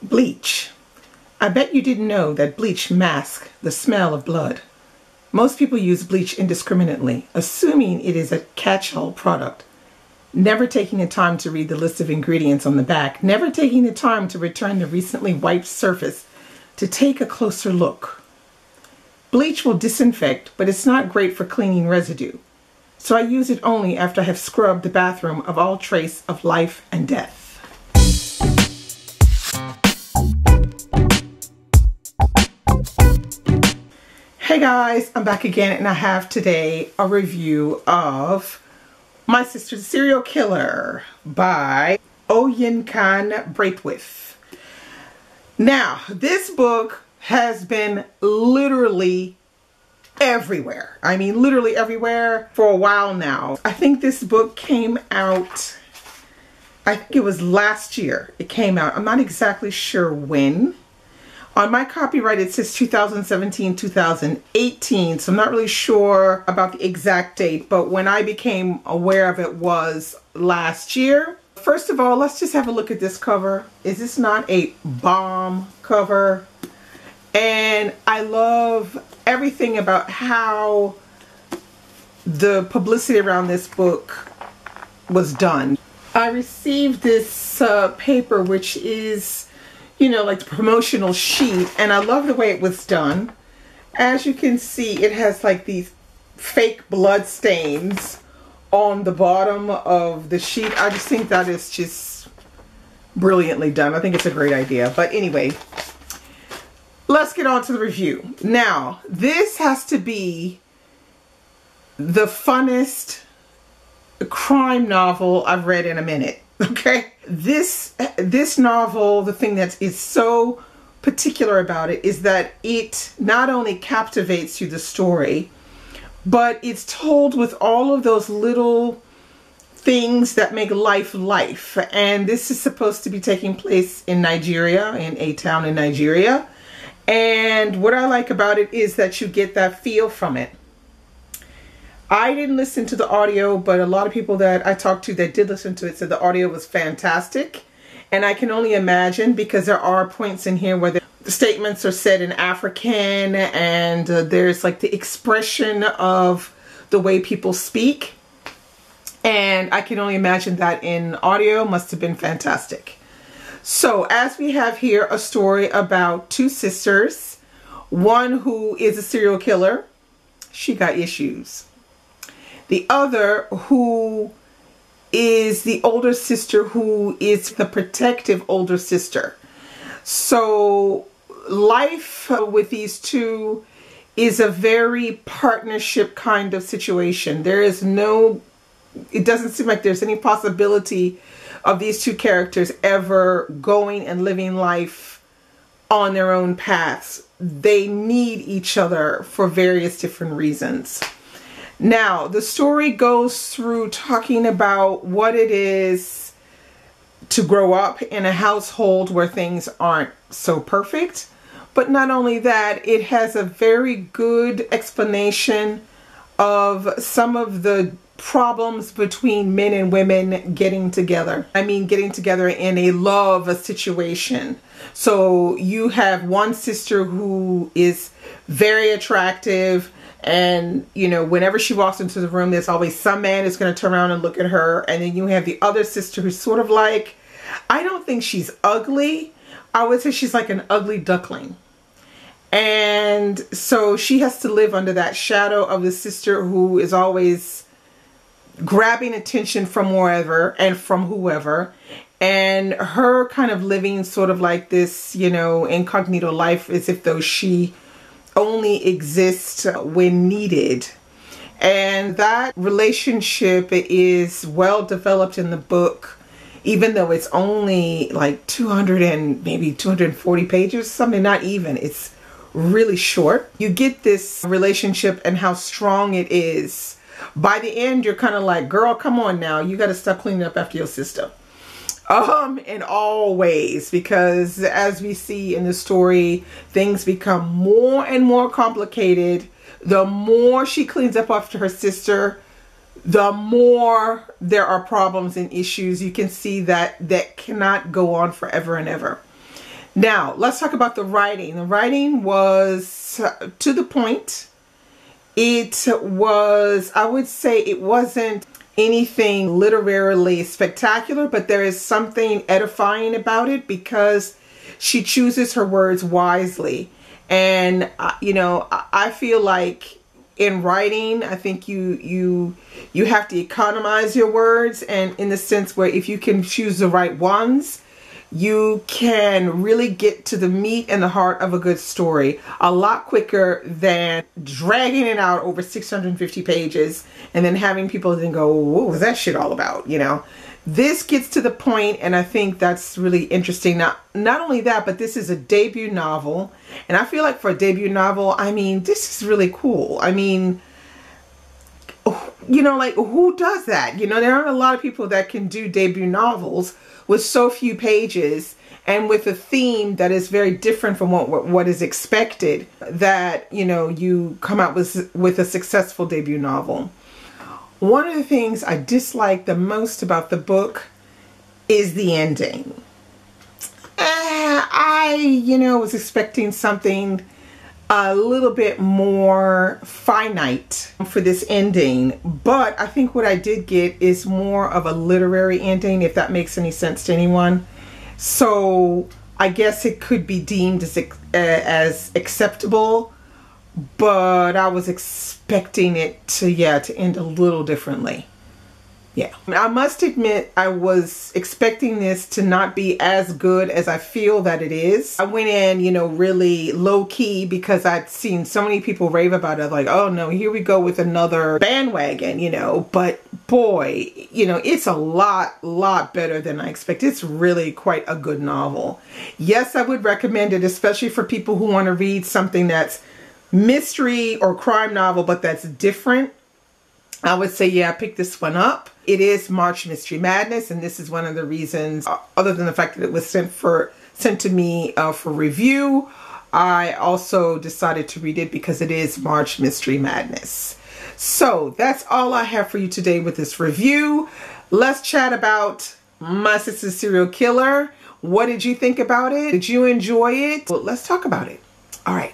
Bleach. I bet you didn't know that bleach masks the smell of blood. Most people use bleach indiscriminately, assuming it is a catch-all product, never taking the time to read the list of ingredients on the back, never taking the time to return the recently wiped surface to take a closer look. Bleach will disinfect, but it's not great for cleaning residue, so I use it only after I have scrubbed the bathroom of all trace of life and death. Hey guys, I'm back again and I have today a review of My Sister the Serial Killer by Oyinkan Braithwaite. Now, this book has been literally everywhere. I mean, literally everywhere for a while now. I think this book came out, I think it was last year it came out. I'm not exactly sure when. On my copyright, it says 2017, 2018, so I'm not really sure about the exact date, but when I became aware of it was last year. First of all, let's just have a look at this cover. Is this not a bomb cover? And I love everything about how the publicity around this book was done. I received this paper, which is, you know, like the promotional sheet, and I love the way it was done. As you can see, it has like these fake blood stains on the bottom of the sheet. I just think that is just brilliantly done. I think it's a great idea. But anyway, let's get on to the review. Now, this has to be the funnest crime novel I've read in a minute. Okay, this novel, the thing that is so particular about it is that it not only captivates you, the story, but it's told with all of those little things that make life life. And this is supposed to be taking place in Nigeria, in a town in Nigeria. And what I like about it is that you get that feel from it. I didn't listen to the audio, but a lot of people that I talked to that did listen to it said the audio was fantastic. And I can only imagine, because there are points in here where the statements are said in African, and there's like the expression of the way people speak. And I can only imagine that in audio must have been fantastic. So as we have here a story about two sisters, one who is a serial killer, she got issues. The other who is the older sister, who is the protective older sister. So life with these two is a very partnership kind of situation. There is no, it doesn't seem like there's any possibility of these two characters ever going and living life on their own paths. They need each other for various different reasons. Now, the story goes through talking about what it is to grow up in a household where things aren't so perfect. But not only that, it has a very good explanation of some of the problems between men and women getting together. I mean, getting together in a love situation. So you have one sister who is very attractive, and, you know, whenever she walks into the room, there's always some man who's going to turn around and look at her. And then you have the other sister who's sort of like, I don't think she's ugly. I would say she's like an ugly duckling. And so she has to live under that shadow of the sister who is always grabbing attention from wherever and from whoever. And her kind of living sort of like this, you know, incognito life, as if though she only exists when needed. And that relationship is well developed in the book, even though it's only like 200 and maybe 240 pages, something, not even. It's really short. You get this relationship and how strong it is. By the end, you're kind of like, girl, come on now. You got to stop cleaning up after your sister. In all ways, because as we see in the story, things become more and more complicated. The more she cleans up after her sister, the more there are problems and issues. You can see that that cannot go on forever and ever. Now, let's talk about the writing. The writing was to the point. It was, I would say it wasn't anything literarily spectacular, but there is something edifying about it because she chooses her words wisely. And, you know, I feel like in writing, I think you have to economize your words, and in the sense where if you can choose the right ones, you can really get to the meat and the heart of a good story a lot quicker than dragging it out over 650 pages and then having people then go, what was that shit all about? You know, this gets to the point, and I think that's really interesting. Now, not only that, but this is a debut novel, and I feel like for a debut novel, I mean, this is really cool. I mean, you know, like, who does that? You know, there aren't a lot of people that can do debut novels with so few pages and with a theme that is very different from what is expected, that, you know, you come out with a successful debut novel. One of the things I dislike the most about the book is the ending. I, you know, was expecting something a little bit more finite for this ending, but I think what I did get is more of a literary ending, if that makes any sense to anyone. So I guess it could be deemed as acceptable, but I was expecting it to end a little differently. Yeah, I must admit I was expecting this to not be as good as I feel that it is. I went in, you know, really low key because I'd seen so many people rave about it, like, oh no, here we go with another bandwagon, you know. But boy, you know, it's a lot better than I expected. It's really quite a good novel. Yes, I would recommend it, especially for people who want to read something that's mystery or crime novel, but that's different. I would say, yeah, pick this one up. It is March Mystery Madness, and this is one of the reasons, other than the fact that it was sent to me for review, I also decided to read it because it is March Mystery Madness. So that's all I have for you today with this review. Let's chat about My Sister's Serial Killer. What did you think about it? Did you enjoy it? Well, let's talk about it. All right.